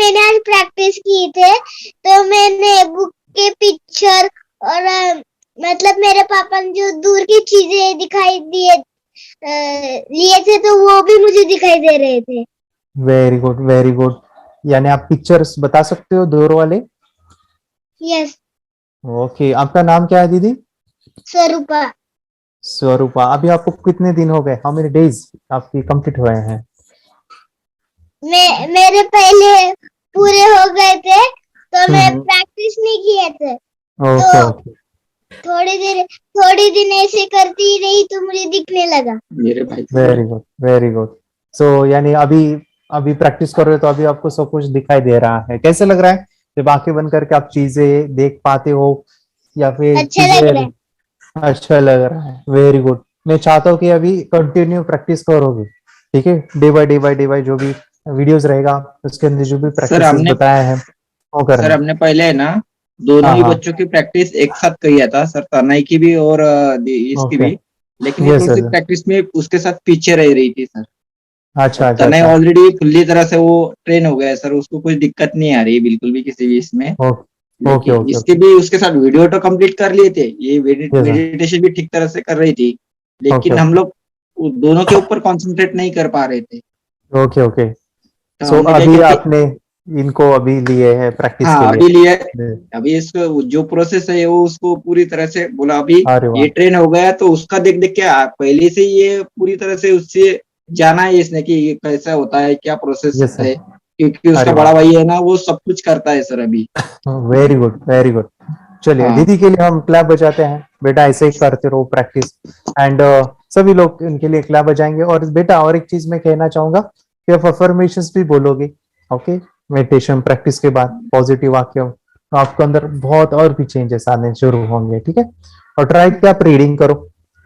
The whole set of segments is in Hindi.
मैंने आज प्रैक्टिस की थे तो मैंने बुक के पिक्चर और मतलब मेरे पापा ने जो दूर की चीजें दिखाई दिए लिए थे तो वो भी मुझे दिखाई दे रहे थे। Very good, very good. यानी आप पिक्चर्स बता सकते हो दूर वाले? यस। ओके, आपका नाम क्या है दीदी? स्वरूपा। स्वरूपा। अभी आपको कितने दिन हो गए, हाउ मेनी डेज आपकी कंप्लीट हुए हैं? मेरे पहले पूरे हो गए थे तो मैं हम्म। प्रैक्टिस नहीं किए थे ओके तो ओके। थोड़ी दिन ऐसे करती रही तो मुझे दिखने लगा। मेरे भाई वेरी गुड, वेरी गुड। सो यानी अभी अभी प्रैक्टिस कर रहे हो तो अभी आपको सब कुछ दिखाई दे रहा है। कैसे लग रहा है जब आंखें बंद करके आप चीजें देख पाते हो या फिर अच्छा लग रहा चीजें? है। अच्छा लग रहा है, वेरी गुड। मैं चाहता हूँ कि अभी कंटिन्यू प्रैक्टिस करोगे, ठीक है? डे बाय डे जो भी वीडियोस रहेगा उसके अंदर जो भी सर प्रैक्टिसेस हमने बताया है वो सर करना। हमने पहले है ना दोनों हाँ ही हाँ। बच्चों की प्रैक्टिस एक साथ किया था सर, तनय की भी और इसकी ओके। भी। लेकिन ये यस थोड़ी सी सर। प्रैक्टिस में उसके साथ पीछे रह रही थी सर। अच्छा अब अच्छा तनय अच्छा। ऑलरेडी फुल्ली तरह से वो ट्रेन हो गया है सर, उसको कोई दिक्कत नहीं आ रही है बिल्कुल भी किसी भी इसमें। ओके ओके लेकिन ओके इसके ओके। भी उसके साथ वीडियो तो कंप्लीट कर लिए थे, ये यस सर। मेडिटेशन भी ठीक तरह से कर रही थी। ओके लेकिन हम ओके लोग दोनों के ऊपर कंसंट्रेट नहीं कर पा रहे थे। Okay okay. तो सो हमने क्या अभी किया कि आपने इनको अभी लिए हैं प्रैक्टिस के हाँ लिए? अभी लिए। अभी इसको जो प्रोसेस है वो उसको पूरी तरह से बोला अभी अरे ये वाह। ट्रेन हो गया, तो उसका देख देख के पहले से ही ये पूरी तरह से उससे जाना है इसने कि ये कैसा होता है, क्या प्रोसेस यस है। सर। क्योंकि उसका अरे बड़ा वाह, भाई है ना, वो सब कुछ करता है सर अभी। Very good, very good. चलिए हाँ दीदी के लिए हम क्लैप बजाते हैं। बेटा ऐसे ही करते रहो प्रैक्टिस। एंड सभी लोग इनके लिए क्लैप बजाएंगे। और बेटा और एक चीज मैं कहना चाहूंगा कि आप अफर्मेशंस भी बोलोगे, ओके? मेडिटेशन प्रैक्टिस के बाद पॉजिटिव वाक्य तो आपके अंदर बहुत और भी चेंजेस आने शुरू होंगे, ठीक है? और ट्राई कि आप रीडिंग करो,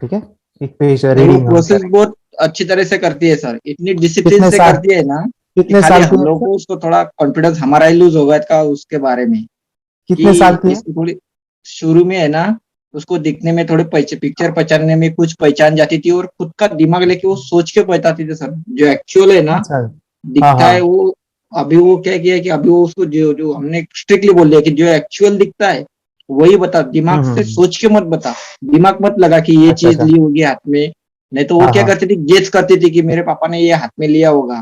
ठीक है? एक पेज नहीं, वो रीडिंग हम प्रोसेस करें। बहुत अच्छी तरह से करती है सर, इतनी डिसिप्लिन कितने से साल, करती है ना कि कितने खाली साल हम की है लोगों सर? को उसको थोड़ा कॉन्फिडेंस हमारा ही लूज हो गया था उसके बारे में। कि कितने साल की है? इसको थोड़ी शुरू में है ना, उसको दिखने में थोड़े पिक्चर पहचानने में कुछ पहचान जाती थी और खुद का दिमाग लेके वो सोच के पहचाती थी सर। जो एक्चुअल है ना अच्छा। हाँ दिखता हाँ। है वो। अभी वो क्या किया है कि अभी वो उसको जो जो हमने स्ट्रिक्टली बोल दिया कि जो एक्चुअल दिखता है वही बता, दिमाग से हम्म। सोच के मत बता। दिमाग मत लगा कि ये अच्छा चीज अच्छा। ली होगी हाथ में। नहीं तो वो हाँ क्या हाँ। करती थी, गेस करती थी कि मेरे पापा ने ये हाथ में लिया होगा,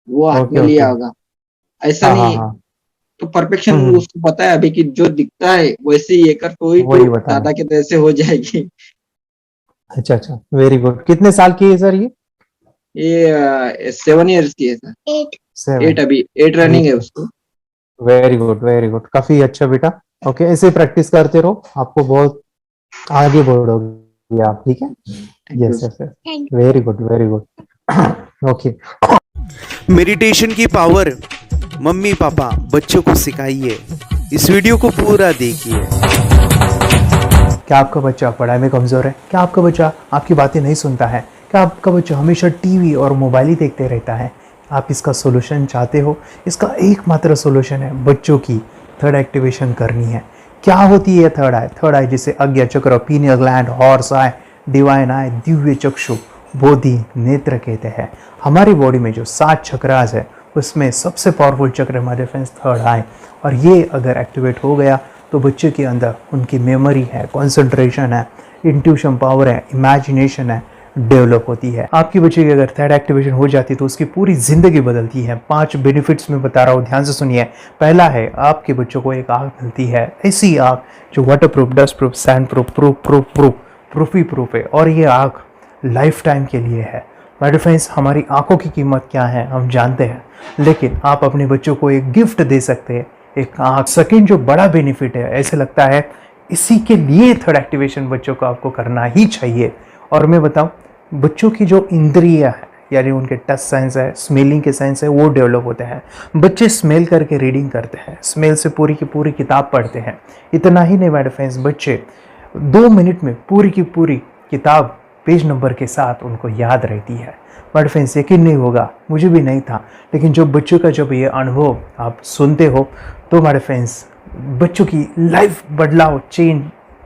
वो हाथ ओके में लिया ओके। होगा। ऐसा हाँ नहीं हाँ है। हाँ। तो परफेक्शन हम्म। उसको पता है अभी कि जो दिखता है वैसे ही ये कर तो ही तो वही बताना। दादा के तरह से हो जाएगी। अच्छा अच्छा, वेरी गुड। कितने साल की है सर ये? ये 7 इयर्स की है सर। 8। 7। 8 अभी 8 रनिंग है एट। उसको। Very good, very good. काफी अच्छा बेटा। ओके, ऐसे प्रैक्टिस करते रहो, आपको बहुत आगे बढ़ोगे आप, ठीक है? Thank you yes sir. Yes yes. Thank very good, very good. Okay. Meditation की पावर मम्मी पापा बच्चों को सिखाइए। इस वीडियो को पूरा देखिए। क्या आपका बच्चा पढ़ाई में कमज़ोर है? क्या आपका बच्चा आपकी बातें नहीं सुनता है? क्या आपका बच्चा हमेशा टीवी और मोबाइल ही देखते रहता है? आप इसका सोल्यूशन चाहते हो? इसका एकमात्र सोल्यूशन है बच्चों की थर्ड एक्टिवेशन करनी है। क्या होती है थर्ड आई? थर्ड आई जिसे Ajna chakra, pineal gland, Horus eye, divine eye, दिव्य चक्षु, बोधि नेत्र कहते हैं। हमारी बॉडी में जो 7 चक्रास है उसमें सबसे पावरफुल चक्र हमारे फ्रेंड्स थर्ड आई। और ये अगर एक्टिवेट हो गया तो बच्चे के अंदर उनकी मेमोरी है, कंसंट्रेशन है, इंट्यूशन पावर है, इमेजिनेशन है, डेवलप होती है। आपकी बच्चे की अगर थर्ड एक्टिवेशन हो जाती है तो उसकी पूरी जिंदगी बदलती है। 5 बेनिफिट्स में बता रहा हूँ, ध्यान से सुनिए। पहला है आपके बच्चों को एक आँख मिलती है, ऐसी आँख जो water proof, dust proof, sand proof, proof ही प्रूफ है। और ये आँख लाइफ टाइम के लिए है। माय फ्रेंड्स, हमारी आंखों की कीमत क्या है हम जानते हैं, लेकिन आप अपने बच्चों को एक गिफ्ट दे सकते हैं, एक आँख। सेकेंड जो बड़ा बेनिफिट है, ऐसे लगता है इसी के लिए थर्ड एक्टिवेशन बच्चों को आपको करना ही चाहिए। और मैं बताऊं, बच्चों की जो इंद्रियां है यानी उनके टच सेंस है, स्मेलिंग के सेंस है, वो डेवलप होते हैं। बच्चे स्मेल करके रीडिंग करते हैं, स्मेल से पूरी की पूरी किताब पढ़ते हैं। इतना ही नहीं माय फ्रेंड्स, बच्चे 2 मिनट में पूरी की पूरी किताब पेज नंबर के साथ उनको याद रहती है। बट फ्रेंड्स, यकीन नहीं होगा, मुझे भी नहीं था, लेकिन जो बच्चों का जब ये अनुभव आप सुनते हो तो हमारे फ्रेंड्स बच्चों की लाइफ बदलाव, चेंज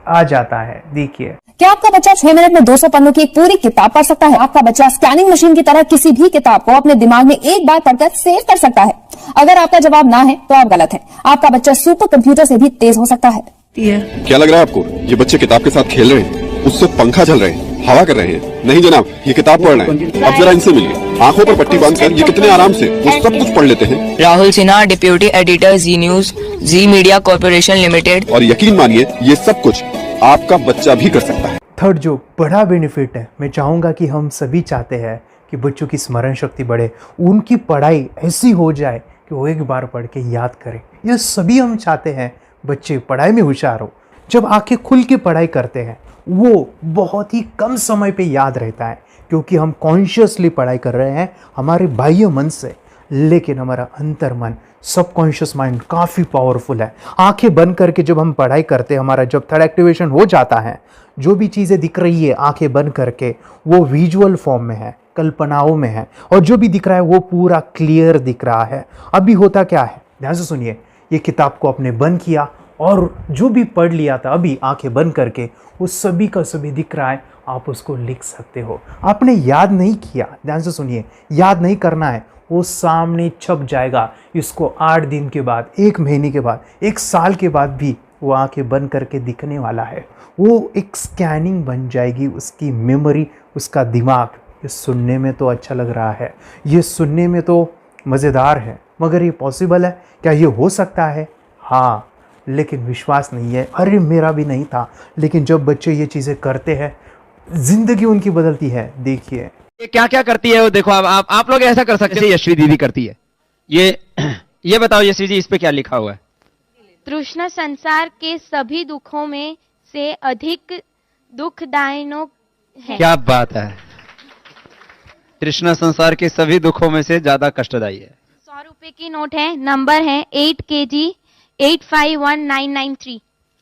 आ जाता है। देखिए, क्या आपका बच्चा 6 मिनट में 200 पन्नों की एक पूरी किताब पढ़ सकता है? आपका बच्चा स्कैनिंग मशीन की तरह किसी भी किताब को अपने दिमाग में एक बार पढ़कर सेव कर सकता है। अगर आपका जवाब ना है तो आप गलत हैं। आपका बच्चा सुपर कंप्यूटर से भी तेज हो सकता है। क्या लग रहा है आपको ये बच्चे किताब के साथ खेल रहे हैं, उससे पंखा चल रहे हैं, हवा कर रहे हैं? नहीं जनाब, ये किताब पढ़ रहे हैं। अब जरा इनसे मिलिए, आंखों पर पट्टी बांधकर ये कितने आराम से वो सब कुछ पढ़ लेते हैं। राहुल सिन्हा, डिप्यूटी एडिटर, जी न्यूज, जी मीडिया कॉर्पोरेशन लिमिटेड। और यकीन मानिए ये सब कुछ आपका बच्चा भी कर सकता है। थर्ड जो बड़ा बेनिफिट है, मैं चाहूँगा कि हम सभी चाहते हैं कि बच्चों की स्मरण शक्ति बढ़े, उनकी पढ़ाई ऐसी हो जाए कि वो एक बार पढ़ के याद करें। ये सभी हम चाहते हैं बच्चे पढ़ाई में होशियार हो। जब आंखें खुल के पढ़ाई करते हैं वो बहुत ही कम समय पे याद रहता है, क्योंकि हम कॉन्शियसली पढ़ाई कर रहे हैं हमारे बाह्य मन से, लेकिन हमारा अंतर मन, सबकॉन्शियस माइंड काफ़ी पावरफुल है। आंखें बंद करके जब हम पढ़ाई करते हैं, हमारा जब थर्ड एक्टिवेशन हो जाता है, जो भी चीज़ें दिख रही है आंखें बंद करके वो विजुअल फॉर्म में है, कल्पनाओं में है, और जो भी दिख रहा है वो पूरा क्लियर दिख रहा है। अभी होता क्या है, ध्यान से सुनिए, ये किताब को आपने बंद किया और जो भी पढ़ लिया था अभी आंखें बंद करके वो सभी का सभी दिख रहा है, आप उसको लिख सकते हो। आपने याद नहीं किया, ध्यान से सुनिए, याद नहीं करना है, वो सामने छप जाएगा। इसको 8 दिन के बाद, 1 महीने के बाद, 1 साल के बाद भी वो आंखें बंद करके दिखने वाला है। वो एक स्कैनिंग बन जाएगी उसकी मेमोरी, उसका दिमाग। ये सुनने में तो अच्छा लग रहा है, ये सुनने में तो मज़ेदार है, मगर ये पॉसिबल है क्या? ये हो सकता है, हाँ, लेकिन विश्वास नहीं है। अरे मेरा भी नहीं था, लेकिन जब बच्चे ये चीज़ें करते हैं जिंदगी उनकी बदलती है। देखिए ये क्या क्या करती है वो देखो। अब आप लोग ऐसा कर सकते हैं, यशवी दीदी करती है। ये बताओ यशवी जी, इस पे क्या लिखा हुआ है? तृष्णा संसार के सभी दुखों में से अधिक दुखदायक है। क्या बात है, तृष्णा संसार के सभी दुखों में से ज्यादा कष्टदायी है। 100 रुपए की नोट है, नंबर है 8 kg 851993।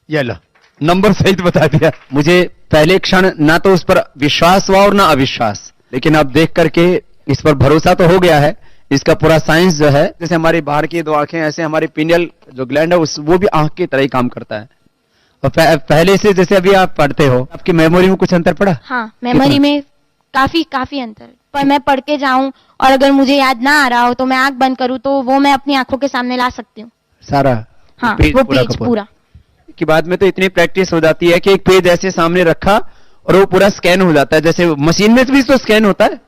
ये लो, नंबर सहित बता दिया। मुझे पहले क्षण ना तो उस पर विश्वास हुआ और ना अविश्वास, लेकिन अब देख करके इस पर भरोसा तो हो गया है। इसका पूरा साइंस जो है, जैसे हमारी बाहर की 2 आंखें, ऐसे हमारी पिनियल जो ग्लैंड है वो भी आंख की तरह ही काम करता है। और पहले से जैसे अभी आप पढ़ते हो, आपकी मेमोरी में कुछ अंतर पड़ा? हाँ, मेमोरी में काफी अंतर। पर मैं पढ़ के जाऊं और अगर मुझे याद ना आ रहा हो तो मैं आंख बंद करूं तो वो मैं अपनी आंखों के सामने ला सकती हूँ सारा। हाँ, वो पेज पूरा की बाद में तो इतनी प्रैक्टिस हो जाती है कि एक पेज ऐसे सामने रखा और वो पूरा स्कैन हो जाता है, जैसे मशीन में भी तो स्कैन होता है।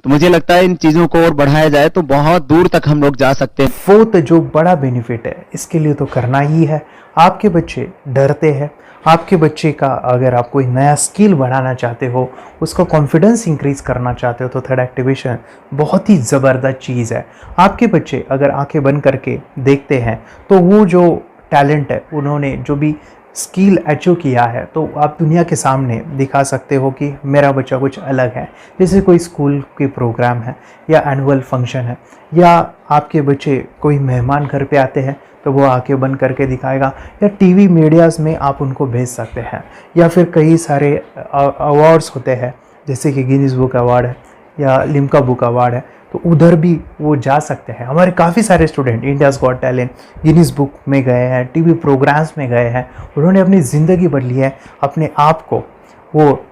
तो मुझे लगता है इन चीजों को और बढ़ाया जाए तो बहुत दूर तक हम लोग जा सकते हैं। फोर्थ जो बड़ा बेनिफिट है, इसके लिए तो करना ही है। आपके बच्चे डरते हैं, आपके बच्चे का अगर आप कोई नया स्किल बढ़ाना चाहते हो, उसका कॉन्फिडेंस इंक्रीज करना चाहते हो, तो थर्ड एक्टिवेशन बहुत ही ज़बरदस्त चीज़ है। आपके बच्चे अगर आंखें बंद करके देखते हैं तो वो जो टैलेंट है, उन्होंने जो भी स्किल अचीव किया है, तो आप दुनिया के सामने दिखा सकते हो कि मेरा बच्चा कुछ अलग है। जैसे कोई स्कूल के प्रोग्राम है या एनुअल फंक्शन है, या आपके बच्चे कोई मेहमान घर पे आते हैं तो वो आंखें बंद करके दिखाएगा, या टीवी मीडियाज़ में आप उनको भेज सकते हैं, या फिर कई सारे अवार्ड्स होते हैं जैसे कि गिनीज बुक अवार्ड है या लिम्का बुक अवार्ड है, तो उधर भी वो जा सकते हैं। हमारे काफ़ी सारे student India's got talent, Guinness book में गए हैं, टीवी प्रोग्राम्स में गए हैं, उन्होंने अपनी ज़िंदगी बदली है, अपने आप को वो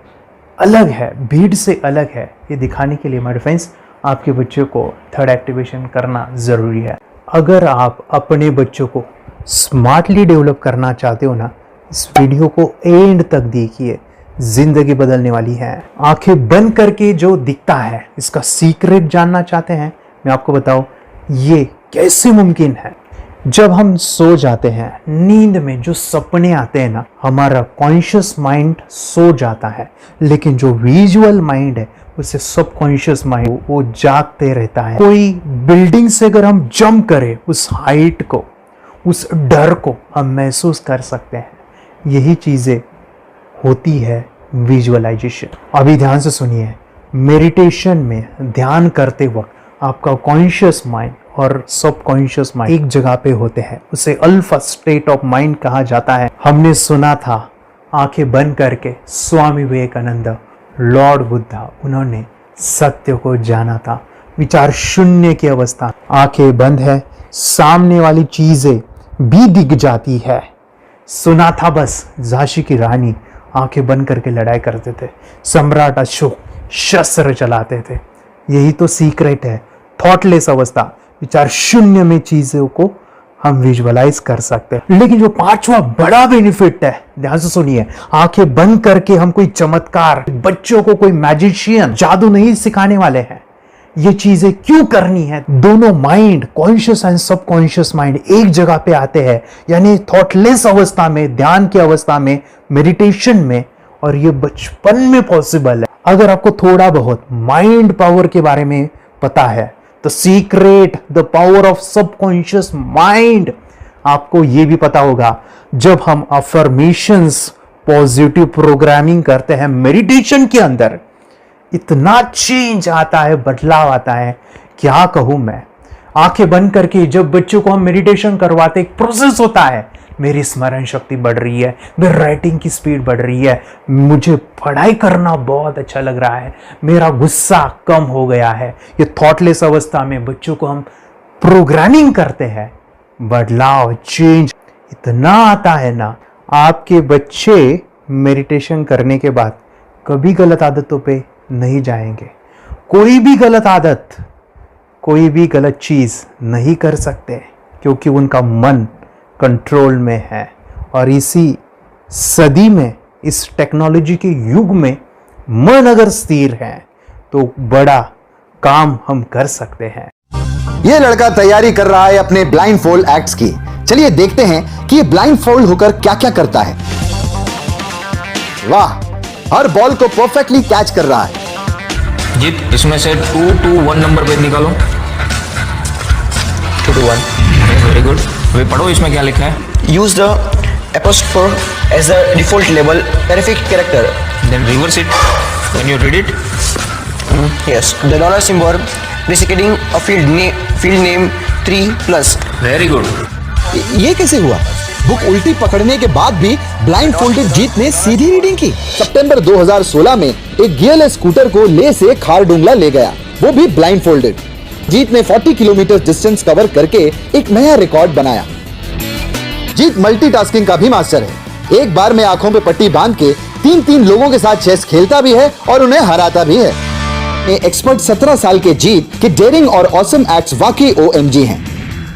अलग है, भीड़ से अलग है, ये दिखाने के लिए मेरे फ्रेंड्स आपके बच्चों को थर्ड एक्टिवेशन करना ज़रूरी है। अगर आप अपने बच्चों को स्मार्टली डेवलप करना चाहते हो ना, इस वीडियो को एंड तक देखिए, जिंदगी बदलने वाली है। आंखें बंद करके जो दिखता है, इसका सीक्रेट जानना चाहते हैं, मैं आपको बताऊं ये कैसे मुमकिन है। जब हम सो जाते हैं, नींद में जो सपने आते हैं ना, हमारा कॉन्शियस माइंड सो जाता है, लेकिन जो विजुअल माइंड है, उसे सबकॉन्शियस माइंड वो जागते रहता है। कोई बिल्डिंग से अगर हम जंप करें, उस हाइट को, उस डर को हम महसूस कर सकते हैं। यही चीज़ें होती है विजुअलाइजेशन। अभी ध्यान से सुनिए, मेडिटेशन में ध्यान करते वक्त आपका कॉन्शियस माइंड और सबकॉन्शियस माइंड एक जगह पे होते हैं, उसे अल्फा स्टेट ऑफ माइंड कहा जाता है। हमने सुना था आंखें बंद करके स्वामी विवेकानंद, लॉर्ड बुद्धा, उन्होंने सत्य को जाना था। विचार शून्य की अवस्था, आंखें बंद है, सामने वाली चीजें भी दिख जाती है। सुना था बस, झांसी की रानी आंखें बंद करके लड़ाई करते थे, सम्राट अशोक शस्त्र चलाते थे। यही तो सीक्रेट है, थॉटलेस अवस्था, विचार शून्य में चीजों को हम विजुअलाइज कर सकते हैं। लेकिन जो पांचवा बड़ा बेनिफिट है, ध्यान से सुनिए, आंखें बंद करके हम कोई चमत्कार, बच्चों को कोई मैजिशियन जादू नहीं सिखाने वाले हैं। ये चीजें क्यों करनी है? दोनों mind, conscious and subconscious mind एक जगह पे आते हैं, यानी थॉटलेस अवस्था में, ध्यान की अवस्था में, मेडिटेशन में, और ये बचपन में पॉसिबल है। अगर आपको थोड़ा बहुत माइंड पावर के बारे में पता है, the secret, the power of subconscious mind, आपको ये भी पता होगा जब हम अफर्मेशंस, पॉजिटिव प्रोग्रामिंग करते हैं मेडिटेशन के अंदर, इतना चेंज आता है, बदलाव आता है, क्या कहूं मैं। आंखें बंद करके जब बच्चों को हम मेडिटेशन करवाते, एक प्रोसेस होता है, मेरी स्मरण शक्ति बढ़ रही है, मेरी राइटिंग की स्पीड बढ़ रही है, मुझे पढ़ाई करना बहुत अच्छा लग रहा है, मेरा गुस्सा कम हो गया है। ये थॉटलेस अवस्था में बच्चों को हम प्रोग्रामिंग करते हैं, बदलाव, चेंज इतना आता है ना। आपके बच्चे मेडिटेशन करने के बाद कभी गलत आदतों पे नहीं जाएंगे। कोई भी गलत आदत, कोई भी गलत चीज नहीं कर सकते, क्योंकि उनका मन कंट्रोल में है। और इसी सदी में, इस टेक्नोलॉजी के युग में, मन अगर स्थिर है तो बड़ा काम हम कर सकते हैं। ये लड़का तैयारी कर रहा है अपने ब्लाइंड फोल्ड एक्ट्स की। चलिए देखते हैं कि ये ब्लाइंड फोल्ड होकर क्या क्या करता है। वाह, हर बॉल को परफेक्टली कैच कर रहा है। जीत, इसमें से 2 to 1 नंबर पे निकालो। 2 to 1, वेरी गुड। वे पढ़ो, इसमें क्या लिखा है? Use the apostrophe as the default label terrific character. Then reverse it when you read it. Yes, the dollar symbol designating a field name 3+. Very good. ये कैसे हुआ? बुक उल्टी पकड़ने के बाद भी ब्लाइंड फोल्डेड जीत ने सीधी रीडिंग की। सितंबर 2016 में एक गियरलेस स्कूटर को ले से खारडुंगला ले गया, वो भी ब्लाइंड फोल्डेड। जीत ने 40 किलोमीटर डिस्टेंस कवर करके एक नया रिकॉर्ड बनाया। जीत मल्टीटास्किंग का भी मास्टर है। एक बार में आंखों पे पट्टी बांध के 3 लोगों के साथ चेस खेलता भी है और उन्हें हराता भी है। एक्सपर्ट 17 साल के जीत के डेयरिंग और ऑसम एक्ट्स वाकई OMG हैं।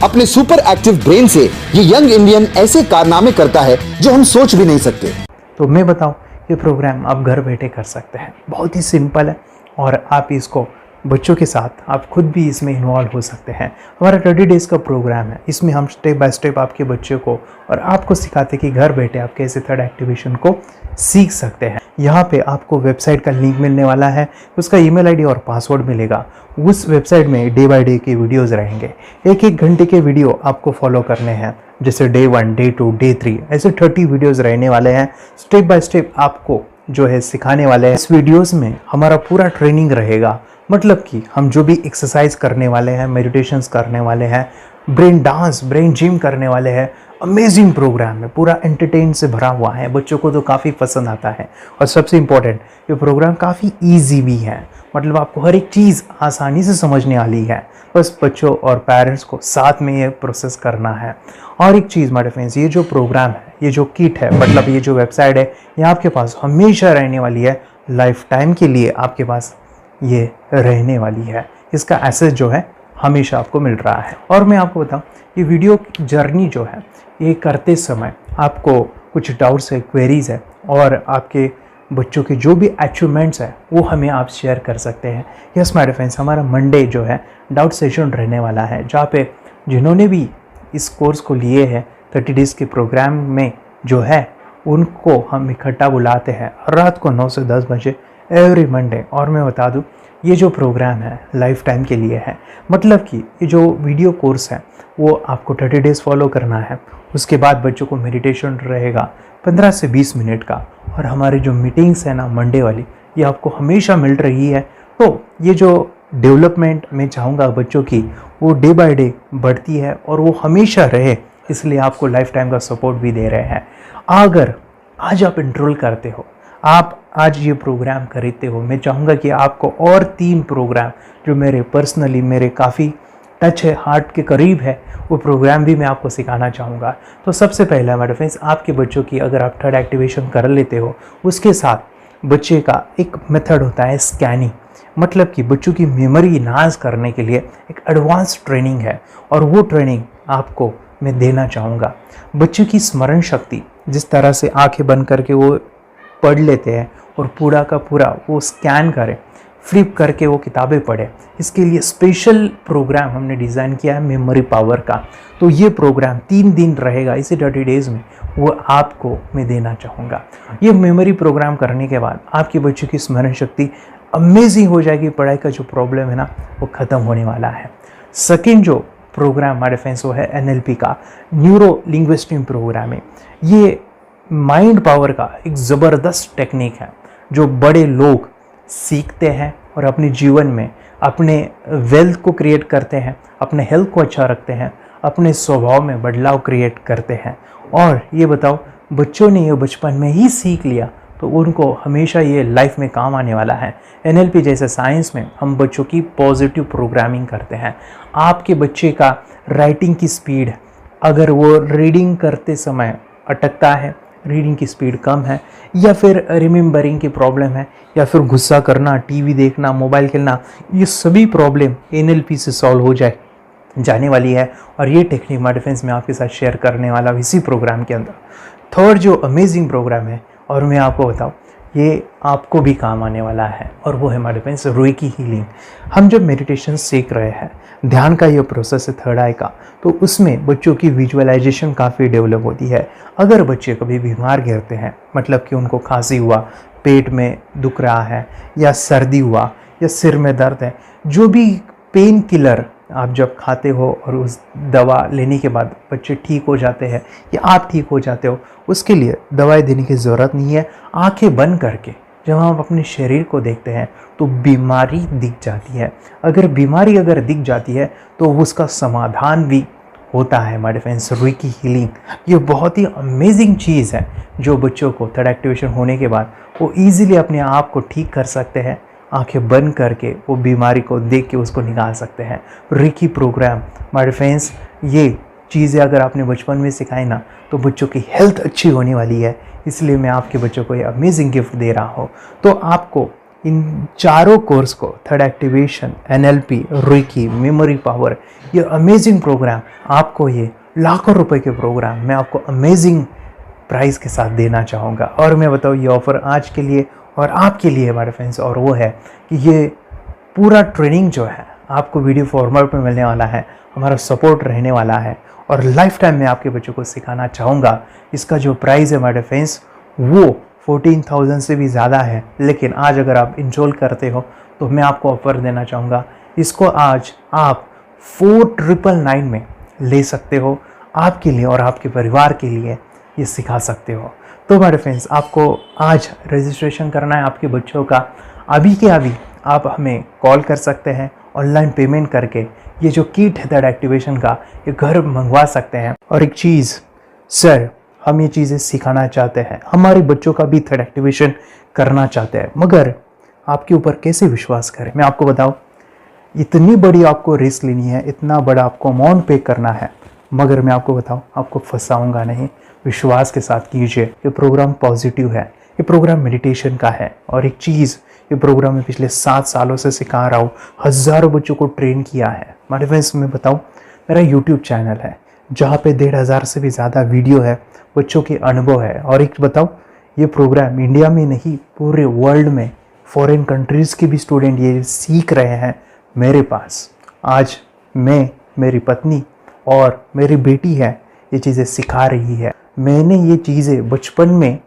अपने सुपर एक्टिव ब्रेन से ये यंग इंडियन ऐसे कारनामे करता है जो हम सोच भी नहीं सकते। तो मैं बताऊं, ये प्रोग्राम आप घर बैठे कर सकते हैं, बहुत ही सिंपल है, और आप इसको बच्चों के साथ आप खुद भी इसमें इन्वॉल्व हो सकते हैं। हमारा 30 डेज़ का प्रोग्राम है, इसमें हम स्टेप बाय स्टेप आपके बच्चे को और आपको सिखाते हैं कि घर बैठे आप कैसे थर्ड एक्टिवेशन को सीख सकते हैं। यहाँ पे आपको वेबसाइट का लिंक मिलने वाला है, उसका ईमेल आईडी और पासवर्ड मिलेगा। उस वेबसाइट में डे बाय डे के वीडियोज़ रहेंगे, 1-1 घंटे के वीडियो आपको फॉलो करने हैं, जैसे डे 1, डे 2, डे 3, ऐसे 30 वीडियोज़ रहने वाले हैं। स्टेप बाय स्टेप आपको जो है सिखाने वाले हैं। इस वीडियोज़ में हमारा पूरा ट्रेनिंग रहेगा, मतलब कि हम जो भी एक्सरसाइज करने वाले हैं, मेडिटेशंस करने वाले हैं, ब्रेन डांस, ब्रेन जिम करने वाले हैं। अमेजिंग प्रोग्राम है, पूरा एंटरटेन से भरा हुआ है, बच्चों को तो काफ़ी पसंद आता है। और सबसे इम्पोर्टेंट, ये प्रोग्राम काफ़ी ईजी भी है, मतलब आपको हर एक चीज़ आसानी से समझने वाली है। बस बच्चों और पेरेंट्स को साथ में ये प्रोसेस करना है। और एक चीज़ माय फ्रेंड्स, ये जो प्रोग्राम है, ये जो किट है, मतलब ये जो वेबसाइट है, ये आपके पास हमेशा रहने वाली है, लाइफ टाइम के लिए आपके पास ये रहने वाली है। इसका एक्सेस जो है हमेशा आपको मिल रहा है। और मैं आपको बताऊं, ये वीडियो जर्नी जो है, ये करते समय आपको कुछ डाउट्स है, क्वेरीज है, और आपके बच्चों के जो भी अचीवमेंट्स है वो हमें आप शेयर कर सकते हैं। यस माय फ्रेंड्स, हमारा मंडे जो है डाउट सेशन रहने वाला है, जहाँ पे जिन्होंने भी इस कोर्स को लिए हैं 30 डेज़ के प्रोग्राम में जो है, उनको हम इकट्ठा बुलाते हैं रात को 9 से 10 बजे एवरी मंडे। और मैं बता दूं, ये जो प्रोग्राम है लाइफ टाइम के लिए है, मतलब कि ये जो वीडियो कोर्स है वो आपको 30 डेज़ फॉलो करना है। उसके बाद बच्चों को मेडिटेशन रहेगा 15 से 20 मिनट का, और हमारी जो मीटिंग्स है ना मंडे वाली, ये आपको हमेशा मिल रही है। तो ये जो डेवलपमेंट मैं चाहूँगा बच्चों की, वो डे बाय डे बढ़ती है और वो हमेशा रहे, इसलिए आपको लाइफ टाइम का सपोर्ट भी दे रहे हैं। अगर आज आप एनरोल करते हो, आप आज ये प्रोग्राम खरीदते हो, मैं चाहूँगा कि आपको और 3 प्रोग्राम जो मेरे पर्सनली मेरे काफ़ी टच है, हार्ट के करीब है, वो प्रोग्राम भी मैं आपको सिखाना चाहूँगा। तो सबसे पहला मेरे फ्रेंड्स, आपके बच्चों की अगर आप थर्ड एक्टिवेशन कर लेते हो, उसके साथ बच्चे का एक मेथड होता है स्कैनिंग। मतलब कि बच्चों की मेमोरी इन्हांस करने के लिए एक एडवांस ट्रेनिंग है, और वो ट्रेनिंग आपको मैं देना चाहूँगा। बच्चों की स्मरण शक्ति, जिस तरह से आंखें बंद करके वो पढ़ लेते हैं और पूरा का पूरा वो स्कैन करें, फ्लिप करके वो किताबें पढ़े, इसके लिए स्पेशल प्रोग्राम हमने डिज़ाइन किया है मेमोरी पावर का। तो ये प्रोग्राम 3 दिन रहेगा, इसी 30 डेज़ में वो आपको मैं देना चाहूँगा। ये मेमोरी प्रोग्राम करने के बाद आपके बच्चों की स्मरण शक्ति अमेजिंग हो जाएगी। पढ़ाई का जो प्रॉब्लम है ना, वो ख़त्म होने वाला है। सेकेंड जो प्रोग्राम हमारे फ्रेंड्स वो है NLP का, न्यूरो लिंग्विस्टिक प्रोग्राम है। ये माइंड पावर का एक ज़बरदस्त टेक्निक है जो बड़े लोग सीखते हैं और अपने जीवन में अपने वेल्थ को क्रिएट करते हैं, अपने हेल्थ को अच्छा रखते हैं, अपने स्वभाव में बदलाव क्रिएट करते हैं। और ये बताओ, बच्चों ने ये बचपन में ही सीख लिया तो उनको हमेशा ये लाइफ में काम आने वाला है। NLP जैसे साइंस में हम बच्चों की पॉजिटिव प्रोग्रामिंग करते हैं। आपके बच्चे का राइटिंग की स्पीड, अगर वो रीडिंग करते समय अटकता है, रीडिंग की स्पीड कम है, या फिर रिमेंबरिंग की प्रॉब्लम है, या फिर गुस्सा करना, टीवी देखना, मोबाइल खेलना, ये सभी प्रॉब्लम NLP से सॉल्व हो जाने वाली है। और ये टेक्निक हमारे फ्रेंड्स में आपके साथ शेयर करने वाला इसी प्रोग्राम के अंदर। थर्ड जो अमेजिंग प्रोग्राम है, और मैं आपको बताऊँ, ये आपको भी काम आने वाला है, और वो है हमारे फ्रेंड्स रुई हीलिंग। हम जब मेडिटेशन सीख रहे हैं, ध्यान का ये प्रोसेस है थर्ड आई का, तो उसमें बच्चों की विजुअलाइजेशन काफ़ी डेवलप होती है। अगर बच्चे कभी बीमार गिरते हैं, मतलब कि उनको खांसी हुआ, पेट में दुख रहा है, या सर्दी हुआ, या सिर में दर्द है, जो भी पेन किलर आप जब खाते हो और उस दवा लेने के बाद बच्चे ठीक हो जाते हैं या आप ठीक हो जाते हो, उसके लिए दवाई देने की ज़रूरत नहीं है। आंखें बंद करके जब हम अपने शरीर को देखते हैं तो बीमारी दिख जाती है। अगर बीमारी दिख जाती है तो उसका समाधान भी होता है। हमारे फ्रेंड्स, रुई की हीलिंग ये बहुत ही अमेजिंग चीज़ है जो बच्चों को थर्ड एक्टिवेशन होने के बाद वो ईज़िली अपने आप को ठीक कर सकते हैं। आंखें बंद करके वो बीमारी को देख के उसको निकाल सकते हैं। रिकी प्रोग्राम हमारे फ्रेंड्स, ये चीज़ें अगर आपने बचपन में सिखाई ना तो बच्चों की हेल्थ अच्छी होने वाली है। इसलिए मैं आपके बच्चों को ये अमेजिंग गिफ्ट दे रहा हूँ। तो आपको इन चारों कोर्स को, थर्ड एक्टिवेशन, NLP, रुई, मेमोरी पावर, ये अमेजिंग प्रोग्राम, आपको ये लाखों रुपए के प्रोग्राम मैं आपको अमेजिंग प्राइस के साथ देना चाहूँगा। और मैं बताऊँ, ये ऑफ़र आज के लिए और आपके लिए हमारे फ्रेंड्स, और वो है कि ये पूरा ट्रेनिंग जो है आपको वीडियो फॉर्मेट में मिलने वाला है, हमारा सपोर्ट रहने वाला है, और लाइफ टाइम में आपके बच्चों को सिखाना चाहूँगा। इसका जो प्राइस है हमारे फ्रेंड्स वो 14,000 से भी ज़्यादा है, लेकिन आज अगर आप इंस्टॉल करते हो तो मैं आपको ऑफ़र देना चाहूँगा। इसको आज आप 4,999 में ले सकते हो। आपके लिए और आपके परिवार के लिए ये सिखा सकते हो। तो हमारे फ्रेंड्स, आपको आज रजिस्ट्रेशन करना है आपके बच्चों का। अभी के अभी आप हमें कॉल कर सकते हैं, ऑनलाइन पेमेंट करके ये जो किट है थर्ड एक्टिवेशन का, ये घर मंगवा सकते हैं। और एक चीज़ सर, हम ये चीज़ें सिखाना चाहते हैं, हमारे बच्चों का भी थर्ड एक्टिवेशन करना चाहते हैं, मगर आपके ऊपर कैसे विश्वास करें? मैं आपको बताऊं, इतनी बड़ी आपको रिस्क लेनी है, इतना बड़ा आपको अमाउंट पे करना है, मगर मैं आपको बताऊं, आपको फंसाऊंगा नहीं। विश्वास के साथ कीजिए। ये प्रोग्राम पॉजिटिव है, ये प्रोग्राम मेडिटेशन का है। और एक चीज़, ये प्रोग्राम मैं पिछले 7 सालों से सिखा रहा हूँ, हज़ारों बच्चों को ट्रेन किया है। हमारे फ्रेंड्स, मैं बताऊँ, मेरा यूट्यूब चैनल है जहाँ पे 1,500 से भी ज़्यादा वीडियो है, बच्चों के अनुभव है। और एक बताऊँ, ये प्रोग्राम इंडिया में नहीं, पूरे वर्ल्ड में फॉरेन कंट्रीज़ के भी स्टूडेंट ये सीख रहे हैं मेरे पास। आज मैं, मेरी पत्नी और मेरी बेटी है, ये चीज़ें सिखा रही है। मैंने ये चीज़ें बचपन में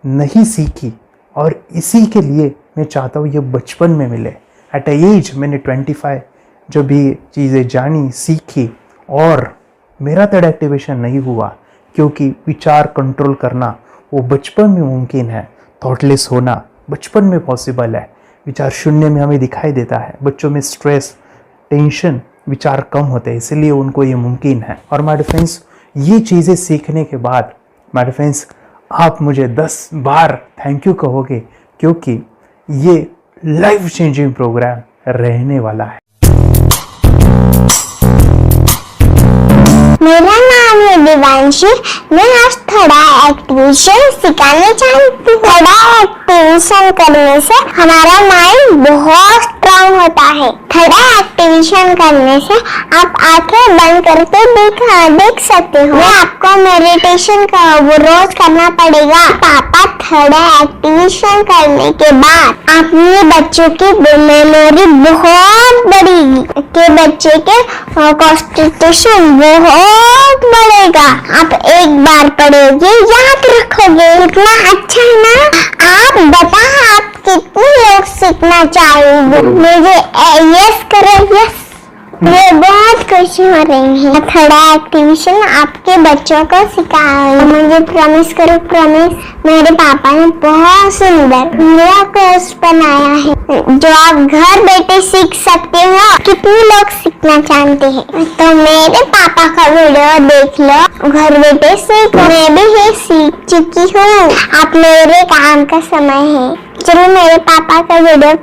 नहीं सीखी और इसी के लिए मैं चाहता हूँ ये बचपन में मिले। एट एज मैंने 25 जब ये चीज़ें जानी, सीखी, और मेरा थर्ड एक्टिवेशन नहीं हुआ क्योंकि विचार कंट्रोल करना वो बचपन में मुमकिन है। थॉटलेस होना बचपन में पॉसिबल है। विचार शून्य में हमें दिखाई देता है। बच्चों में स्ट्रेस, टेंशन, विचार कम होते हैं, इसलिए उनको ये मुमकिन है। और माय फ्रेंड्स, ये चीज़ें सीखने के बाद माय फ्रेंड्स, आप मुझे 10 बार थैंक यू कहोगे, क्योंकि ये लाइफ चेंजिंग प्रोग्राम रहने वाला है। मेरा नाम है दिवांशी। मैं आज थोड़ा एक्टिविशन सिखाने चाहती हूँ। थोड़ा एक्टिविशन करने से हमारा माइंड बहुत स्ट्रांग होता है। थोड़ा एक्टिविशन करने से आप आंखें बंद करके देख सकते हो। मैं आपको मेडिटेशन का वो रोज करना पड़ेगा। पापा थोड़ा एक्टिविशन करने के बाद अपने बच्चों की मेमोरी बहुत बढ़ेगी, के बच्चे के कॉन्सेंट्रेशन बहुत बढ़ेगा। आप एक बार पढ़ोगे याद रखोगे, इतना अच्छा है ना। आप बता आप कितने लोग सीखना चाहोगे? मुझे यस करो, यस। मुझे बहुत खुशी हो रही है। थोड़ा एक्टिविशन आपके बच्चों को सिखाओ। मुझे प्रॉमिस करो, प्रॉमिस। मेरे पापा ने बहुत सुंदर मेरा कोर्स बनाया है जो आप घर बैठे सीख सकते हो। कितने लोग सीखना चाहते हैं तो मेरे पापा का वीडियो देख लो, घर बैठे सीख। मैं भी ये सीख चुकी हूँ। आप मेरे काम का समय है। चलो मेरे पापा का वीडियो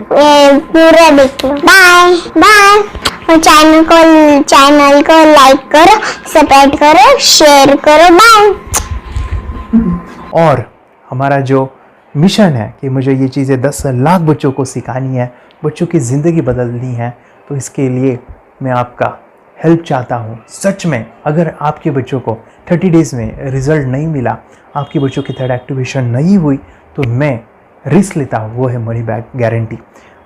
पूरा देख लो। Bye bye. और चैनल को लाइक करो, सब्सक्राइब करो, शेयर करो। बाय। और हमारा जो मिशन है कि मुझे ये चीज़ें 10 लाख बच्चों को सिखानी है, बच्चों की ज़िंदगी बदलनी है, तो इसके लिए मैं आपका हेल्प चाहता हूँ। सच में अगर आपके बच्चों को 30 डेज़ में रिज़ल्ट नहीं मिला, आपके बच्चों की थर्ड एक्टिवेशन नहीं हुई, तो मैं रिस्क लेता हूँ, वो है मनी बैक गारंटी।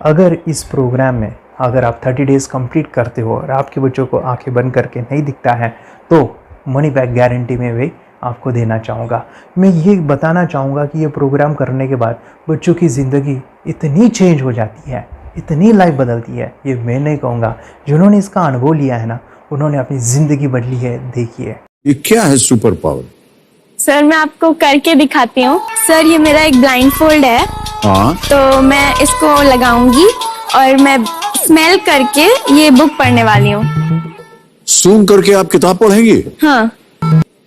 अगर इस प्रोग्राम में अगर आप 30 डेज़ कंप्लीट करते हो और आपके बच्चों को आंखें बंद करके नहीं दिखता है, तो मनी बैक गारंटी में भी आपको देना चाहूँगा। मैं ये बताना चाहूँगा कि ये प्रोग्राम करने के बाद बच्चों की ज़िंदगी इतनी चेंज हो जाती है, इतनी लाइफ बदलती है, ये मैं नहीं कहूँगा। जिन्होंने इसका अनुभव लिया है ना, उन्होंने अपनी ज़िंदगी बदली है। देखिए ये क्या है सुपर पावर? सर मैं आपको करके दिखाती हूँ। सर ये मेरा एक ब्लाइंड फोल्ड है। हाँ, तो मैं इसको लगाऊंगी और मैं स्मेल करके ये बुक पढ़ने वाली हूँ। सूंघ करके आप किताब पढ़ेंगी? हाँ।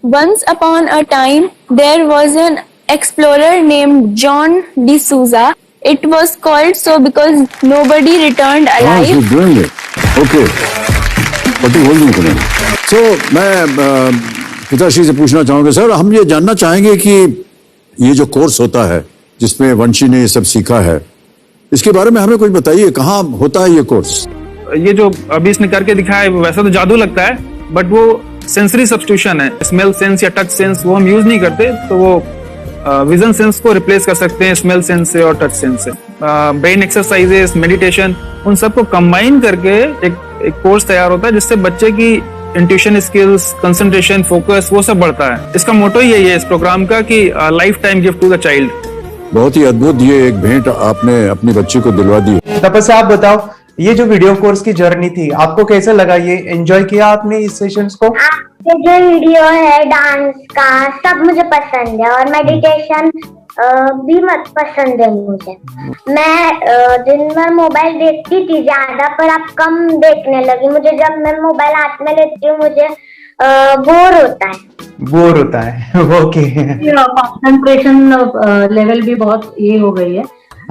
Once upon a time, there was an explorer named John D'Souza. It was called so because nobody returned alive. you're doing it. Okay. What are you holding today? So, मैं पिताश्री से पूछना चाहूंगा, सर हम ये जानना चाहेंगे कि ये जो कोर्स होता है जिसमें वंशी ने ये सब सीखा है, इसके बारे में हमें कुछ बताइए। कहाँ होता है ये कोर्स? ये जो अभी इसने करके दिखाया है वैसा तो जादू लगता है, बट वो सेंसरी सब्स्टिट्यूशन है। स्मेल सेंस या टच सेंस वो हम यूज नहीं करते, तो वो विजन सेंस को रिप्लेस कर सकते हैं स्मेल सेंस से और टच सेंस से। ब्रेन एक्सरसाइजेस, मेडिटेशन, उन सबको कंबाइन करके एक कोर्स तैयार होता है जिससे बच्चे की इंट्यूशन स्किल्स, कंसंट्रेशन, फोकस वो सब बढ़ता है। इसका मोटो ही यही है इस प्रोग्राम का कि lifetime gift to the child. बहुत ही अद्भुत ये एक भेंट आपने अपनी बच्ची को दिलवा दी। तपस्या आप बताओ, ये जो वीडियो कोर्स की जर्नी थी आपको कैसे लगा? ये एंजॉय किया आपने इस सेशंस को? आपके जो वीडियो है डांस का सब मुझे पसंद है और मेडिटेशन भी मत पसंद है मुझे। मैं दिन भर मोबाइल देखती थी ज्यादा, पर अब कम देखने लगी। मुझे जब मैं मोबाइल हाथ में लेती हूँ मुझे बोर होता है। ओके। कंसंट्रेशन लेवल भी बहुत ये हो गई है।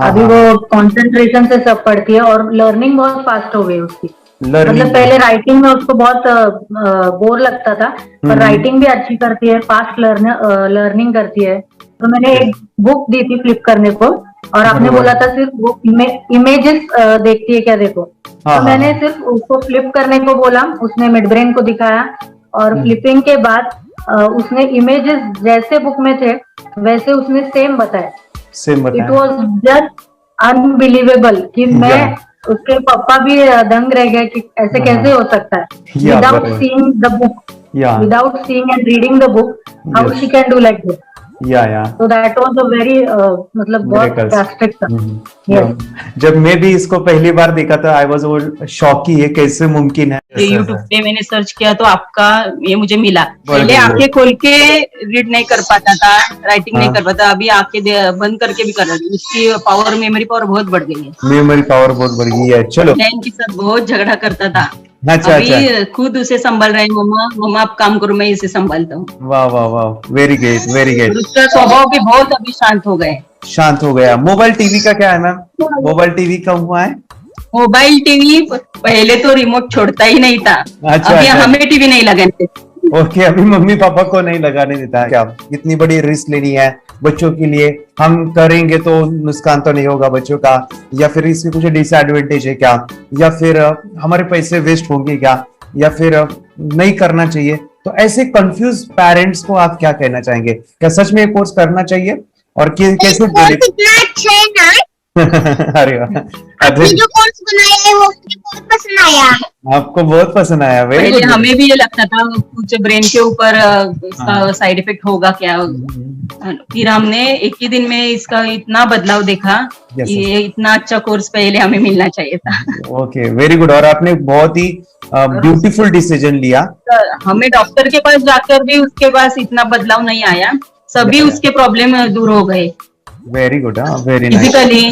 अभी वो कंसंट्रेशन से सब पढ़ती है और लर्निंग बहुत फास्ट हो गई उसकी। मतलब पहले राइटिंग में उसको बहुत बोर लगता था, पर राइटिंग भी अच्छी करती है, फास्ट लर्निंग करती है। तो मैंने एक बुक दी थी फ्लिप करने को और आपने बोला था सिर्फ वो इमेजेस देखती है क्या, देखो। तो मैंने सिर्फ उसको फ्लिप करने को बोला, उसने मिड ब्रेन को दिखाया और फ्लिपिंग के बाद उसने इमेजेस जैसे बुक में थे वैसे उसने सेम बताया। इट वॉज जस्ट अनबिलीवेबल कि मैं उसके पापा भी दंग रह गए कि ऐसे कैसे हो सकता है। Without seeing the book, without seeing and reading the book, how she can do like this. So that was a very मतलब बहुत ड्रास्टिक था। जब मैं भी इसको पहली बार देखा था, आई वाज शॉक कि ये कैसे मुमकिन है। यूट्यूब पे मैंने सर्च किया तो आपका ये मुझे मिला। पहले आंखें खोल के रीड नहीं कर पाता था, राइटिंग नहीं कर पाता, अभी आंखें बंद करके भी कर रहा है। उसकी पावर, मेमोरी पावर बहुत बढ़ गई है। मेमोरी पावर बहुत बढ़ गई है। चलो, बहन के साथ बहुत झगड़ा करता था, अच्छा, अभी खुद उसे संभाल रहे हैं। मम्मा आप काम करो, मैं इसे संभालता हूँ। वाह वाह वाह, वेरी ग्रेट वेरी ग्रेट। उसका स्वभाव भी बहुत अभी शांत हो गया। मोबाइल टीवी का क्या है मैम? मोबाइल टीवी कब हुआ है? मोबाइल टीवी पहले तो रिमोट छोड़ता ही नहीं था। अभी हमें टीवी नहीं लगाने ओके, अभी मम्मी पापा को नहीं लगाने देता है क्या? इतनी बड़ी रिस्क लेनी है बच्चों के लिए, हम करेंगे तो नुकसान तो नहीं होगा बच्चों का, या फिर इसकी कुछ डिसएडवांटेज है क्या, या फिर हमारे पैसे वेस्ट होंगे क्या, या फिर नहीं करना चाहिए? तो ऐसे कंफ्यूज पेरेंट्स को आप क्या कहना चाहेंगे? क्या सच में ये कोर्स करना चाहिए और कैसे? कितना अच्छा है ना। अरे वाह, आपने जो कोर्स बनाया है वो मुझे बहुत पसंद आया। आपको बहुत पसंद आया? पहले हमें भी ये लगता था कुछ ब्रेन के ऊपर इसका साइड इफेक्ट होगा क्या, फिर हमने एक ही दिन में इसका इतना बदलाव देखा कि ये इतना अच्छा कोर्स पहले हमें मिलना चाहिए था। Okay, very good. और आपने बहुत ही ब्यूटीफुल डिसीजन लिया। हमें डॉक्टर के पास जाकर भी उसके पास इतना बदलाव नहीं आया, सभी उसके प्रॉब्लम दूर हो गए। Very good, very nice. Physically,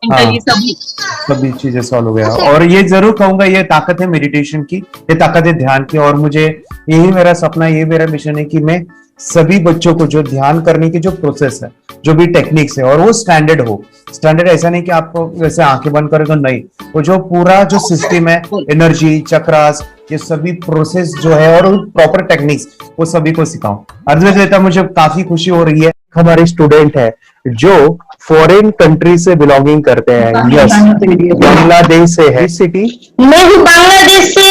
mentally सभी चीजें सॉल्व हो गया। और ये जरूर कहूंगा, ये ताकत है मेडिटेशन की, ये ताकत है ध्यान की। और मुझे यही मेरा सपना, ये मेरा मिशन है कि मैं सभी बच्चों को जो ध्यान करने की जो प्रोसेस है, जो भी टेक्निक्स है, और वो स्टैंडर्ड हो। स्टैंडर्ड ऐसा नहीं कि आपको वैसे आंखें बंद करें तो नहीं, वो जो पूरा जो सिस्टम है, एनर्जी चक्रास, ये सभी प्रोसेस जो है और प्रॉपर टेक्निक्स, वो सभी को सिखाऊं। अद्वैत, मुझे काफी खुशी हो रही है। हमारे स्टूडेंट है जो फॉरेन कंट्री से बिलोंगिंग करते हैं। यस, बांग्लादेश से है। सिटी मैं हूँ बांग्लादेश से,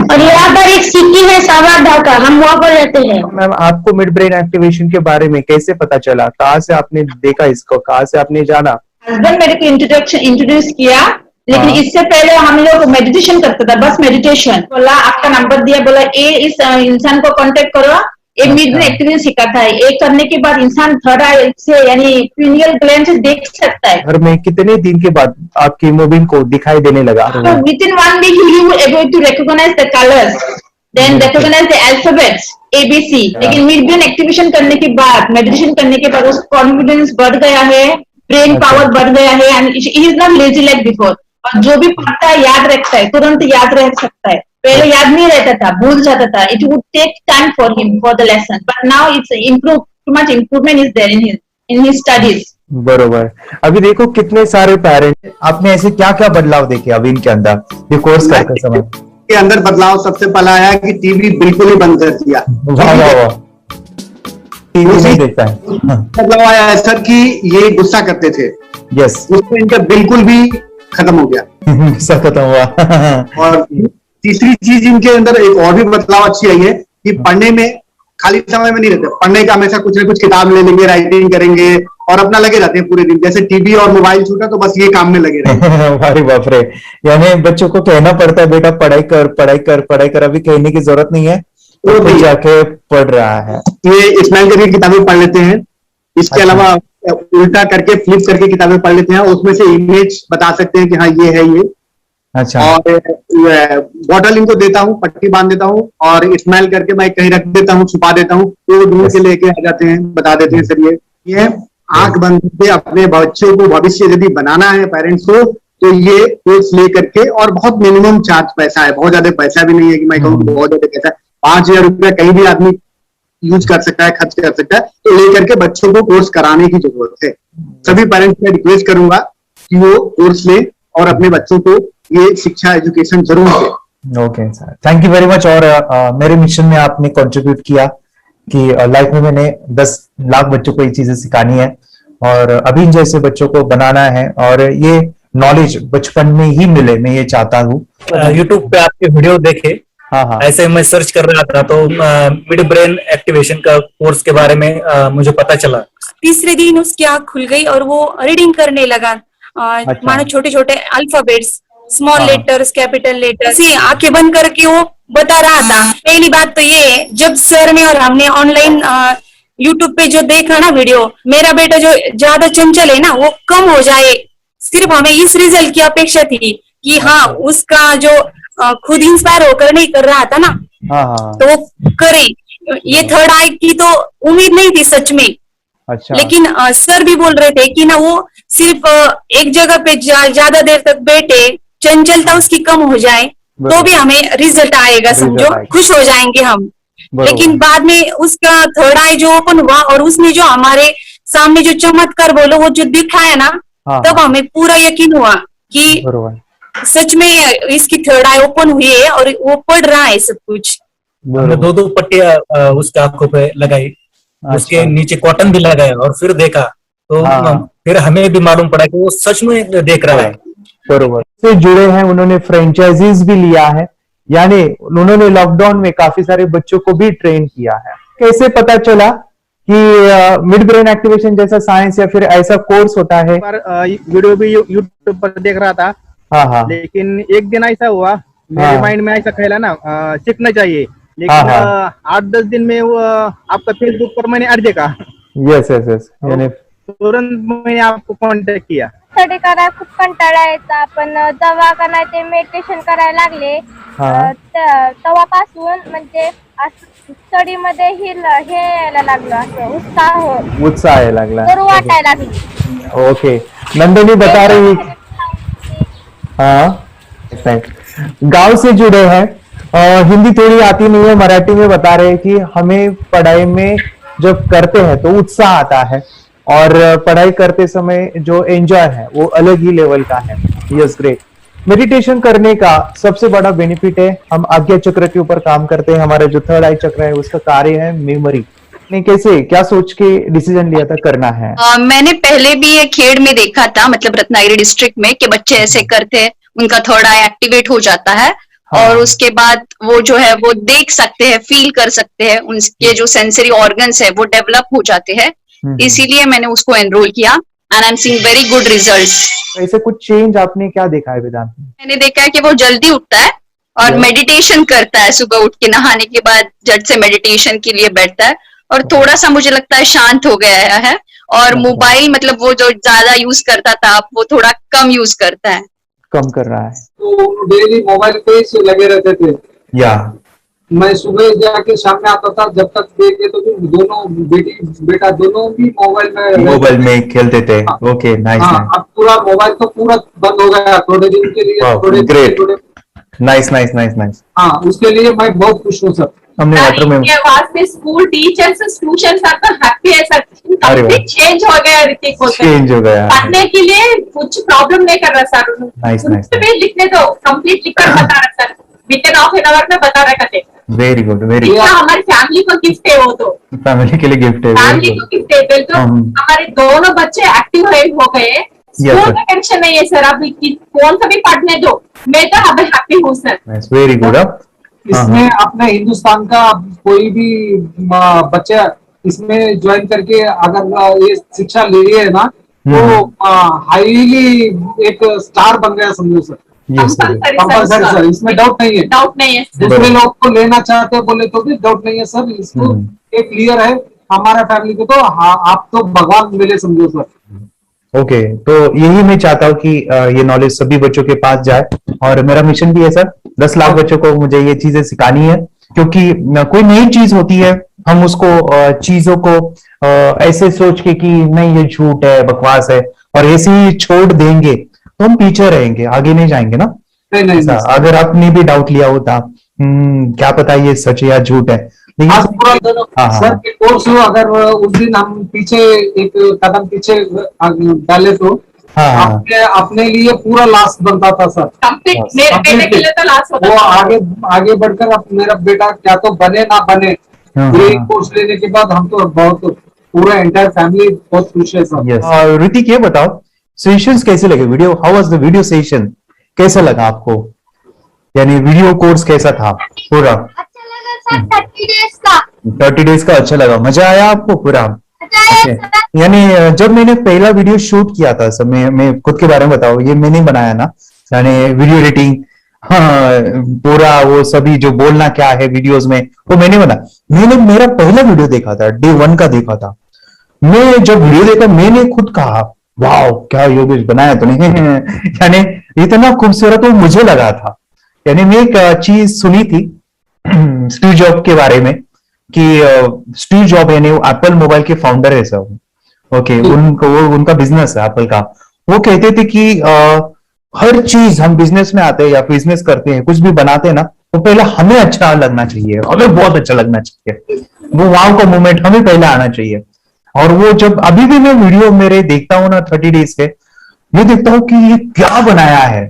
और यहाँ पर एक सिटी है सावर ढाका, हम वहाँ पर रहते हैं। मैम, आपको मिड ब्रेन एक्टिवेशन के बारे में कैसे पता चला? कहाँ से आपने देखा इसको, कहाँ से आपने जाना? हस्बैंड मेरे को इंट्रोड्यूस किया, लेकिन इससे पहले हम लोग मेडिटेशन करते थे, बस मेडिटेशन। बोला आपका नंबर दिया, बोला ये इस इंसान को कांटेक्ट करो, ये मिड ब्रेन एक्टिवेशन सिखाता है। ये करने के बाद इंसान थर्ड आई से यानी पिनियल ग्लैंड से देख सकता है। घर में कितने दिन के बाद आपकी हीमोग्लोबिन को दिखाई देने लगा? Within 1 week you able to recognize the colours, then recognize the alphabets ABC। लेकिन मिड ब्रेन एक्टिवेशन करने के बाद, मेडिटेशन करने के बाद उसका कॉन्फिडेंस बढ़ गया है, ब्रेन पावर बढ़ गया है, and he is not lazy like before. और जो भी पढ़ता है याद रखता है, तुरंत याद रह सकता है। पहले याद नहीं रहता था, भूल जाता था। It would take time for him for the lesson, but now it's improve, too much improvement is there in his studies. बरोबर। अभी देखो कितने सारे पेरेंट्स, आपने ऐसे क्या क्या बदलाव देखे अभी इनके अंदर ये कोर्स करते समय? के अंदर बदलाव सबसे पहला आया कि टीवी बिल्कुल ही बंद कर दिया। वाह वाह वाह, टीवी नहीं देखता है। बदलाव आया है सर कि ये गुस्सा करते थे। यस, उसमें इनका बिल्कुल भी खत्म हो गया। गुस्सा खत्म हुआ। और तीसरी चीज इनके अंदर एक और भी बदलाव अच्छी आई है कि पढ़ने में खाली समय में नहीं रहते, पढ़ने का हमेशा कुछ ना कुछ किताब ले लेंगे, राइटिंग करेंगे और अपना लगे रहते हैं पूरे दिन। जैसे टीवी और मोबाइल छूटा तो बस ये काम में लगे रहते। अरे बाप रे, यानी बच्चों को कहना पड़ता है बेटा पढ़ाई कर, पढ़ाई कर, पढ़ाई कर। अभी कहने की जरूरत नहीं है, वो भी जाके पढ़ रहा है। ये स्माइल करके किताबें पढ़ लेते हैं। इसके अलावा उल्टा करके, फ्लिप करके किताबें पढ़ लेते हैं, उसमें से इमेज बता सकते हैं कि हाँ ये है ये। अच्छा। और बॉटल इनको देता हूँ, पट्टी बांध देता हूँ और स्माइल करके मैं कहीं रख देता हूँ, छुपा देता हूँ, तो ढूंढ के लेके आ जाते हैं, बता देते हैं सर ये आंख बंद करके अपने बच्चों को भविष्य यदि बनाना है पेरेंट्स को, तो ये कोर्स ले करके। और बहुत मिनिमम चार्ज पैसा है, बहुत ज्यादा पैसा भी नहीं है कि मैं कहूँ बहुत ज्यादा पैसा है। 5,000 रुपया कहीं भी आदमी यूज कर सकता है, खर्च कर सकता है। तो लेकर के बच्चों को कोर्स कराने की जरूरत है। सभी पेरेंट्स में रिक्वेस्ट करूंगा कि वो कोर्स ले और अपने बच्चों को ये शिक्षा, एजुकेशन जरूर दे। Okay sir, thank you very much. और मेरे मिशन में आपने कंट्रीब्यूट किया कि लाइफ में मैंने 10 लाख बच्चों को ये चीजें सिखानी है और अभी जैसे बच्चों को बनाना है, और ये नॉलेज बचपन में ही मिले, मैं ये चाहता हूँ। यूट्यूब पे आपके वीडियो देखे, हाँ, ऐसे मैं सर्च कर रहा था तो मिड ब्रेन एक्टिवेशन का कोर्स के बारे में मुझे पता चला। तीसरे दिन उसकी आंख खुल गई और वो रीडिंग करने लगा। मानो छोटे छोटे alphabets, small letters, capital letters, आंखें बंद करके वो बता रहा था। पहली बात तो ये, जब सर ने और हमने ऑनलाइन यूट्यूब पे जो देखा ना वीडियो, मेरा बेटा जो ज्यादा चंचल है ना वो कम हो जाए, सिर्फ हमें इस रिजल्ट की अपेक्षा थी कि हाँ उसका जो खुद इंस्पायर होकर नहीं कर रहा था ना, तो वो करे। ये थर्ड आई की तो उम्मीद नहीं थी सच में। अच्छा। लेकिन सर भी बोल रहे थे कि ना वो सिर्फ एक जगह पे ज्यादा देर तक बैठे, चंचलता उसकी कम हो जाए तो भी हमें रिजल्ट आएगा, समझो खुश हो जाएंगे हम। लेकिन बाद में उसका थर्ड आई जो ओपन हुआ और उसने जो हमारे सामने जो चमत्कार बोलो वो जो दिखाया ना, तब हमें पूरा यकीन हुआ कि सच में इसकी थर्ड आई ओपन हुई है और वो पढ़ रहा है सब कुछ। हमने 2-2 पट्टियां उसके आंखों पे लगाई, उसके नीचे कॉटन भी लगाया और फिर देखा तो फिर हमें भी मालूम पड़ा कि वो सच में देख रहा है। बरोबर से जुड़े हैं, उन्होंने फ्रेंचाइजीज भी लिया है, यानी उन्होंने लॉकडाउन में काफी सारे बच्चों को भी ट्रेन किया है। कैसे पता चला कि मिड ब्रेन एक्टिवेशन जैसा साइंस या फिर ऐसा कोर्स होता है? वीडियो भी यूट्यूब पर देख रहा था। हाँ। लेकिन एक दिन ऐसा हुआ मेरे माइंड में ऐसा ख्याल ना सीखना चाहिए, लेकिन 8-10 दिन में वो आपका फेसबुक पर मैंने ऐड देखा। यस यानी तुरंत मैंने आपको कॉन्टॅक्ट किया। स्टडी करायला खूप कंटाळा यायचा, पण जेव्हा का नाही ते मेडिटेशन करायला लागले तेव्हापासून म्हणजे स्टडी मध्ये हे यायला लागलं, असं उत्साह यायला लागला, बरं वाटायला लागलं। ओके, नंदिनी बता रही गांव से जुड़े हैं, हिंदी थोड़ी आती नहीं है, मराठी में बता रहे हैं कि हमें पढ़ाई में जब करते हैं तो उत्साह आता है और पढ़ाई करते समय जो एंजॉय है वो अलग ही लेवल का है। Yes great. मेडिटेशन करने का सबसे बड़ा बेनिफिट है, हम आज्ञा चक्र के ऊपर काम करते हैं, हमारा जो थर्ड आई चक्र है उसका कार्य है मेमोरी। ने कैसे क्या सोच के डिसीजन लिया था करना है? मैंने पहले भी ये खेड़ में देखा था, मतलब रत्नागिरी डिस्ट्रिक्ट में, कि बच्चे ऐसे करते हैं, उनका थर्ड आई एक्टिवेट हो जाता है और उसके बाद वो जो है वो देख सकते हैं, फील कर सकते हैं, उनके जो सेंसरी ऑर्गन्स है वो डेवलप हो जाते हैं। इसीलिए मैंने उसको एनरोल किया and I am seeing very good results. ऐसे कुछ चेंज आपने क्या देखा है वेदांत में? मैंने देखा है कि वो जल्दी उठता है और मेडिटेशन करता है, सुबह उठ के नहाने के बाद झट से मेडिटेशन के लिए बैठता है और थोड़ा सा मुझे लगता है शांत हो गया है। और मोबाइल मतलब वो जो ज्यादा यूज करता था वो थोड़ा कम यूज करता है, कम कर रहा है। तो डेली मोबाइल पे ही लगे रहते थे। या मैं सुबह जाके शाम में आता था, जब तक देखे तो दोनों बेटा दोनों भी मोबाइल में खेलते थे। Okay, nice. अब पूरा मोबाइल तो पूरा बंद हो गया थोड़े दिन के लिए। थोड़े नाइस। हाँ, उसके लिए मैं बहुत खुश हूँ सर। हमने वाटर में वास्ते स्कूल टीचर्स ट्यूशन आपका हैप्पी है सर, कंप्लीट चेंज हो गया ऋतिक को, चेंज हो गया, पढ़ने के लिए कुछ प्रॉब्लम नहीं कर रहा सर। नाइस। लिखने दो, कंप्लीट लिखकर बता रहा sir, with in half an hour में बता रहा करते। Very good, very good. हमारी फैमिली को गिफ्ट है, वो तो फैमिली के लिए गिफ्ट है, फैमिली को गिफ्ट है। तो हमारे दोनों बच्चे एक्टिव हो गए, स्कूल का टेंशन नहीं है सर, अभी कौन सा भी पढ़ने दो, मैं तो अभी हैप्पी हूँ सर। Very good. इसमें अपने हिंदुस्तान का कोई भी बच्चा इसमें ज्वाइन करके अगर ये शिक्षा ले रही है ना तो हाईली एक स्टार बन गया समझो सर। कंपल्सरी सर, इसमें डाउट नहीं है। दूसरे लोग को लेना चाहते बोले तो भी डाउट नहीं है सर, इसको एक क्लियर है हमारा फैमिली को। तो आप तो भगवान मिले समझो सर। ओके, तो यही मैं चाहता हूँ कि ये नॉलेज सभी बच्चों के पास जाए और मेरा मिशन भी है सर, 10 लाख बच्चों को मुझे ये चीजें सिखानी है, क्योंकि कोई नई चीज होती है हम उसको चीजों को ऐसे सोच के कि नहीं ये झूठ है, बकवास है और ऐसे ही छोड़ देंगे तो हम पीछे रहेंगे, आगे नहीं जाएंगे ना। नहीं। अगर आपने भी डाउट लिया होता क्या पता ये सच है या झूठ है, सर के कोर्स हो, अगर उस दिन हम पीछे एक कदम पीछे डाले तो अपने लिए पूरा लास्ट बनता था सर। मेरे बेटे के लिए तो लास्ट होता वो आगे बढ़कर अब मेरा बेटा क्या तो बने ना बने, ये कोर्स लेने के बाद हम तो बहुत पूरा एंटायर फैमिली बहुत खुश है सर। ऋतिक ये बताओ सेशंस कैसे लगे, video how was the video session, कैसा लगा आपको, यानी वीडियो कोर्स कैसा था पूरा? अच्छा लगा सर, 30 डेज का अच्छा लगा, मजा आया आपको पूरा? यानी जब मैंने पहला वीडियो शूट किया था सर, मैं खुद के बारे में बताऊं, ये मैंने बनाया ना, यानी वीडियो एडिटिंग, पूरा वो सभी जो बोलना क्या है वीडियोस में वो मैंने बनाया। मैंने मेरा पहला वीडियो देखा था, डे 1 का देखा था। मैं जब वीडियो देखा मैंने खुद कहा वाह क्या योगेश बनाया तो नहीं यानी इतना खूबसूरत वो मुझे लगा था। यानी मैं एक चीज सुनी थी स्टीव जॉब के बारे में कि स्टीव जॉब यानी एप्पल मोबाइल के फाउंडर है सब, ओके, उनका बिजनेस है एप्पल का। वो कहते थे कि हर चीज हम बिजनेस में आते हैं या बिजनेस करते हैं, कुछ भी बनाते हैं ना, वो पहले हमें अच्छा लगना चाहिए, हमें बहुत अच्छा लगना चाहिए, वो वाव का मोमेंट हमें पहले आना चाहिए। और वो जब अभी भी मैं वीडियो मेरे देखता हूँ ना 30 डेज के, मैं देखता हूँ कि ये क्या बनाया है,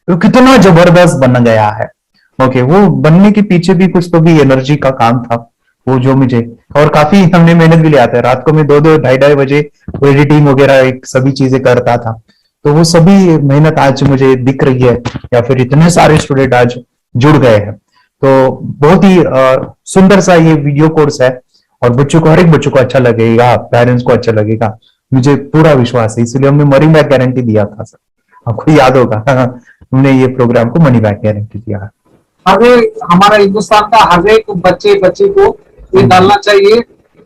तो कितना जबरदस्त बन गया है। ओके, वो बनने के पीछे भी कुछ तो भी एनर्जी का काम था वो, जो मुझे, और काफी हमने मेहनत भी लिया था। रात को मैं 2-2 ढाई बजे वो एडिटिंग वगैरह एक सभी चीजें करता था। तो वो सभी मेहनत आज मुझे दिख रही है, या फिर इतने सारे स्टूडेंट आज जुड़ गए हैं। तो बहुत ही सुंदर सा ये वीडियो कोर्स है, और बच्चों को, हर एक बच्चों को अच्छा लगेगा, पेरेंट्स को अच्छा लगेगा, मुझे पूरा विश्वास है। इसलिए हमने मनी बैक गारंटी दिया था सर, आपको याद होगा हमने ये प्रोग्राम को मनी बैक गारंटी दिया है। हमारा हिंदुस्तान का हर एक बच्चे को ये डालना चाहिए।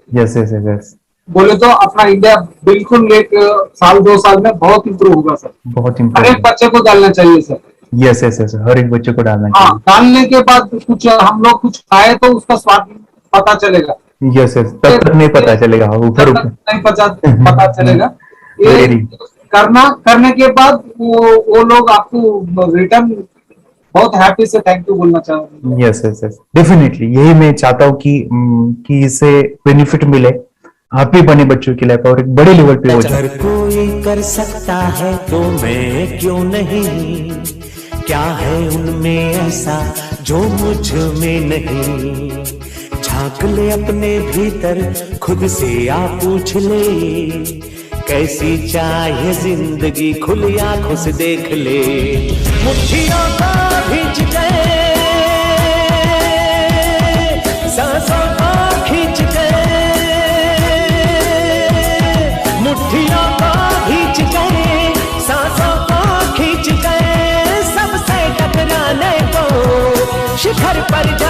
यस यस यस, बोले तो अपना इंडिया बिल्कुल एक साल 2 साल में बहुत इम्प्रूव होगा सर। बहुत हर इम्प्रूव, एक बच्चे को डालना चाहिए सर। यस यस यस, हर एक बच्चे को डालना हाँ, चाहिए। डालने के बाद कुछ हम लोग कुछ खाए तो उसका स्वाद पता चलेगा। यस यस, तब तक नहीं पता चलेगा, ऊपर ऊपर नहीं पता चलेगा। ये करने के बाद वो लोग आपको रिटर्न बहुत हैप्पी से थैंक यू बोलना चाहूंगा। यस यस यस, डेफिनेटली यही मैं चाहता हूँ कि इससे बेनिफिट मिले, आप भी बने बच्चों की लाइफ और एक बड़े लेवल पे हो जाए। अगर कोई कर सकता है तो मैं क्यों नहीं, क्या है उनमें ऐसा जो मुझ में नहीं। झांक ले अपने भीतर, खुद से आप पूछ ले, कैसी चाहे जिंदगी, खुली आंखों से देख ले। मुट्ठियों को खींच गए, सांसों को खींच गए, मुट्ठियों को खींच गए, सांसों को खींच गए, सबसे टकराने को शिखर पर जा